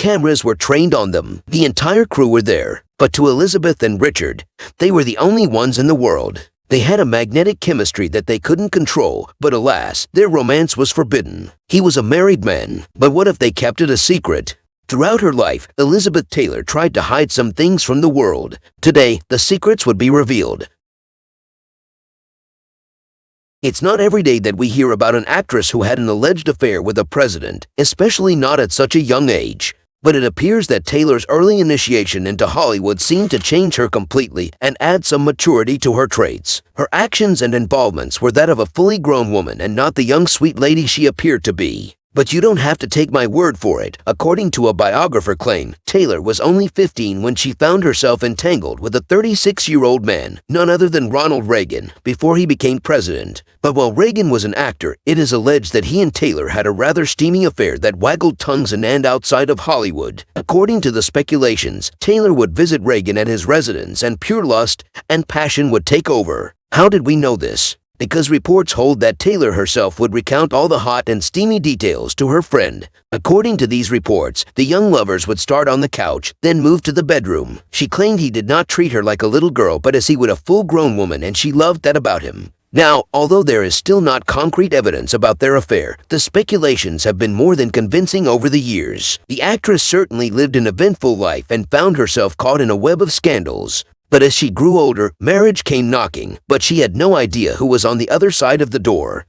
cameras were trained on them. The entire crew were there. But to Elizabeth and Richard, they were the only ones in the world. They had a magnetic chemistry that they couldn't control, but alas, their romance was forbidden. He was a married man, but what if they kept it a secret? Throughout her life, Elizabeth Taylor tried to hide some things from the world. Today, the secrets would be revealed. It's not every day that we hear about an actress who had an alleged affair with a president, especially not at such a young age. But it appears that Taylor's early initiation into Hollywood seemed to change her completely and add some maturity to her traits. Her actions and involvements were that of a fully grown woman and not the young sweet lady she appeared to be. But you don't have to take my word for it. According to a biographer claim, Taylor was only 15 when she found herself entangled with a 36-year-old man, none other than Ronald Reagan, before he became president. But while Reagan was an actor, it is alleged that he and Taylor had a rather steamy affair that waggled tongues and outside of Hollywood. According to the speculations, Taylor would visit Reagan at his residence and pure lust and passion would take over. How did we know this? Because reports hold that Taylor herself would recount all the hot and steamy details to her friend. According to these reports, the young lovers would start on the couch, then move to the bedroom. She claimed he did not treat her like a little girl but as he would a full-grown woman, and she loved that about him. Now, although there is still not concrete evidence about their affair, the speculations have been more than convincing over the years. The actress certainly lived an eventful life and found herself caught in a web of scandals. But as she grew older, marriage came knocking, but she had no idea who was on the other side of the door.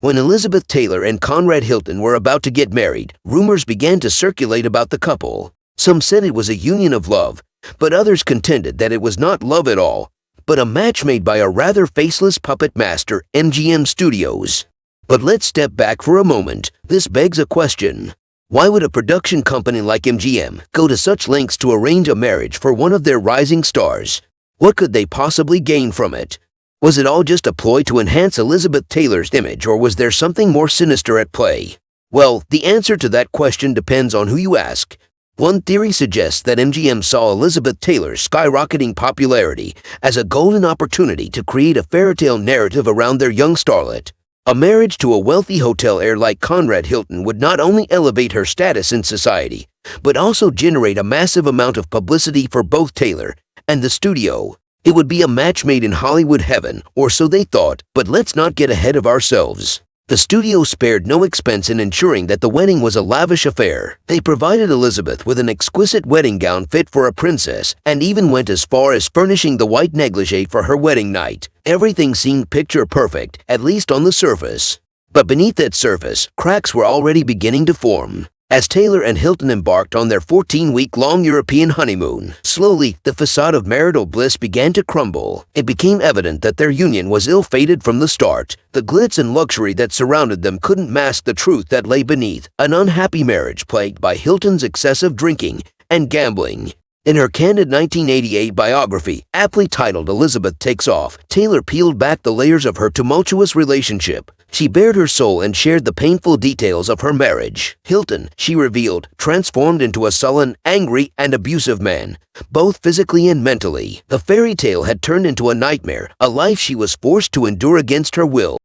When Elizabeth Taylor and Conrad Hilton were about to get married, rumors began to circulate about the couple. Some said it was a union of love, but others contended that it was not love at all, but a match made by a rather faceless puppet master, MGM Studios. But let's step back for a moment. This begs a question. Why would a production company like MGM go to such lengths to arrange a marriage for one of their rising stars? What could they possibly gain from it? Was it all just a ploy to enhance Elizabeth Taylor's image, or was there something more sinister at play? Well, the answer to that question depends on who you ask. One theory suggests that MGM saw Elizabeth Taylor's skyrocketing popularity as a golden opportunity to create a fairytale narrative around their young starlet. A marriage to a wealthy hotel heir like Conrad Hilton would not only elevate her status in society, but also generate a massive amount of publicity for both Taylor and the studio. It would be a match made in Hollywood heaven, or so they thought, but let's not get ahead of ourselves. The studio spared no expense in ensuring that the wedding was a lavish affair. They provided Elizabeth with an exquisite wedding gown fit for a princess, and even went as far as furnishing the white negligee for her wedding night. Everything seemed picture perfect, at least on the surface. But beneath that surface, cracks were already beginning to form. As Taylor and Hilton embarked on their 14-week-long European honeymoon, slowly, the facade of marital bliss began to crumble. It became evident that their union was ill-fated from the start. The glitz and luxury that surrounded them couldn't mask the truth that lay beneath, an unhappy marriage plagued by Hilton's excessive drinking and gambling. In her candid 1988 biography, aptly titled Elizabeth Takes Off, Taylor peeled back the layers of her tumultuous relationship. She bared her soul and shared the painful details of her marriage. Hilton, she revealed, transformed into a sullen, angry, and abusive man, both physically and mentally. The fairy tale had turned into a nightmare, a life she was forced to endure against her will.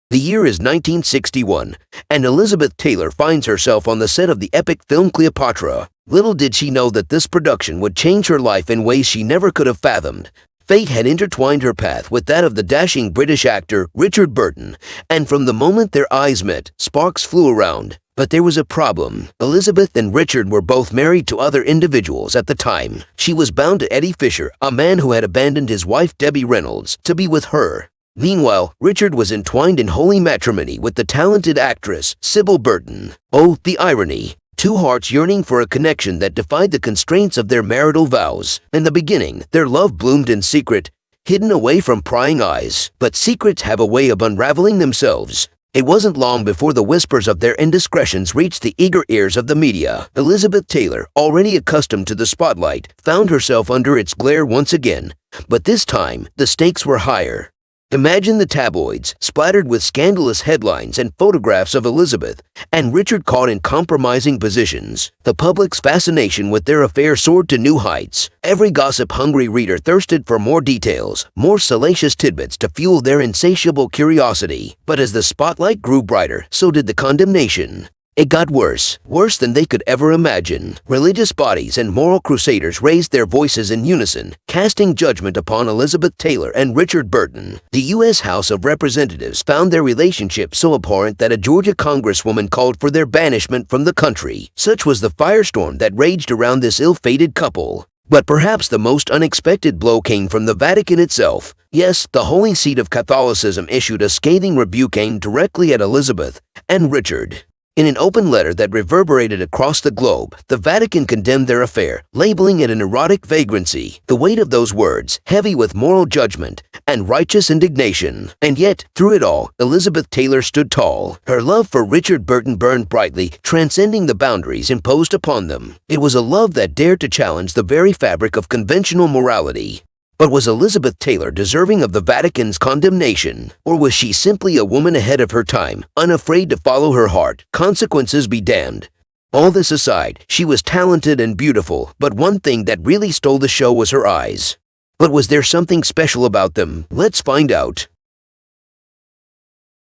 The year is 1961, and Elizabeth Taylor finds herself on the set of the epic film Cleopatra. Little did she know that this production would change her life in ways she never could have fathomed. Fate had intertwined her path with that of the dashing British actor Richard Burton, and from the moment their eyes met, sparks flew around. But there was a problem. Elizabeth and Richard were both married to other individuals at the time. She was bound to Eddie Fisher, a man who had abandoned his wife Debbie Reynolds to be with her. Meanwhile, Richard was entwined in holy matrimony with the talented actress Sybil Burton. Oh, the irony. Two hearts yearning for a connection that defied the constraints of their marital vows. In the beginning, their love bloomed in secret, hidden away from prying eyes. But secrets have a way of unraveling themselves. It wasn't long before the whispers of their indiscretions reached the eager ears of the media. Elizabeth Taylor, already accustomed to the spotlight, found herself under its glare once again. But this time, the stakes were higher. Imagine the tabloids, splattered with scandalous headlines and photographs of Elizabeth and Richard caught in compromising positions. The public's fascination with their affair soared to new heights. Every gossip-hungry reader thirsted for more details, more salacious tidbits to fuel their insatiable curiosity. But as the spotlight grew brighter, so did the condemnation. It got worse than they could ever imagine. Religious bodies and moral crusaders raised their voices in unison, casting judgment upon Elizabeth Taylor and Richard Burton. The U.S. House of Representatives found their relationship so abhorrent that a Georgia congresswoman called for their banishment from the country. Such was the firestorm that raged around this ill-fated couple. But perhaps the most unexpected blow came from the Vatican itself. Yes, the Holy Seat of Catholicism issued a scathing rebuke aimed directly at Elizabeth and Richard. In an open letter that reverberated across the globe, the Vatican condemned their affair, labeling it an erotic vagrancy. The weight of those words, heavy with moral judgment and righteous indignation. And yet, through it all, Elizabeth Taylor stood tall. Her love for Richard Burton burned brightly, transcending the boundaries imposed upon them. It was a love that dared to challenge the very fabric of conventional morality. But was Elizabeth Taylor deserving of the Vatican's condemnation? Or was she simply a woman ahead of her time, unafraid to follow her heart, consequences be damned? All this aside, she was talented and beautiful, but one thing that really stole the show was her eyes. But was there something special about them? Let's find out.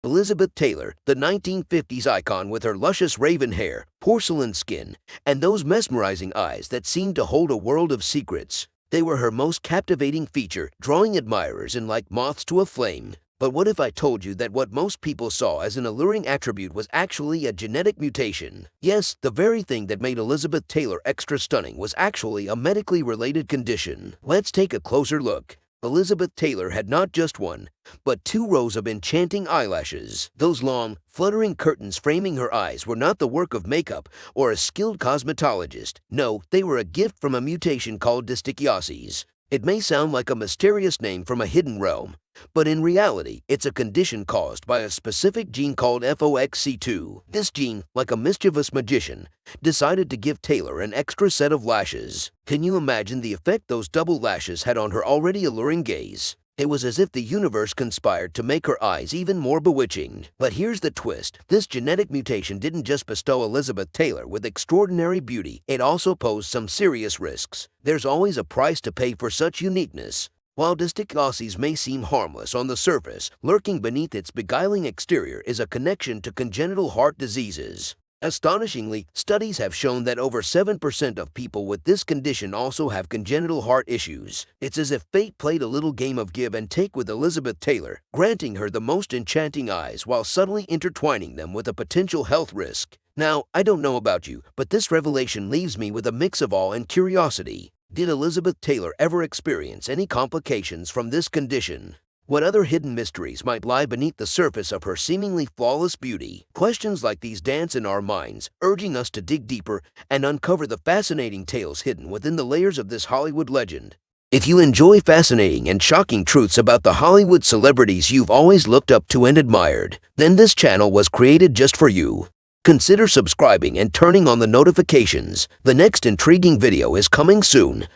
Elizabeth Taylor, the 1950s icon with her luscious raven hair, porcelain skin, and those mesmerizing eyes that seemed to hold a world of secrets. They were her most captivating feature, drawing admirers in like moths to a flame. But what if I told you that what most people saw as an alluring attribute was actually a genetic mutation? Yes, the very thing that made Elizabeth Taylor extra stunning was actually a medically related condition. Let's take a closer look. Elizabeth Taylor had not just one, but 2 rows of enchanting eyelashes. Those long, fluttering curtains framing her eyes were not the work of makeup or a skilled cosmetologist. No, they were a gift from a mutation called distichiasis. It may sound like a mysterious name from a hidden realm, but in reality, it's a condition caused by a specific gene called FOXC2. This gene, like a mischievous magician, decided to give Taylor an extra set of lashes. Can you imagine the effect those double lashes had on her already alluring gaze? It was as if the universe conspired to make her eyes even more bewitching. But here's the twist. This genetic mutation didn't just bestow Elizabeth Taylor with extraordinary beauty, it also posed some serious risks. There's always a price to pay for such uniqueness. While distichiasis may seem harmless on the surface, lurking beneath its beguiling exterior is a connection to congenital heart diseases. Astonishingly, studies have shown that over 7% of people with this condition also have congenital heart issues. It's as if fate played a little game of give and take with Elizabeth Taylor, granting her the most enchanting eyes while subtly intertwining them with a potential health risk. Now, I don't know about you, but this revelation leaves me with a mix of awe and curiosity. Did Elizabeth Taylor ever experience any complications from this condition? What other hidden mysteries might lie beneath the surface of her seemingly flawless beauty? Questions like these dance in our minds, urging us to dig deeper and uncover the fascinating tales hidden within the layers of this Hollywood legend. If you enjoy fascinating and shocking truths about the Hollywood celebrities you've always looked up to and admired, then this channel was created just for you. Consider subscribing and turning on the notifications. The next intriguing video is coming soon.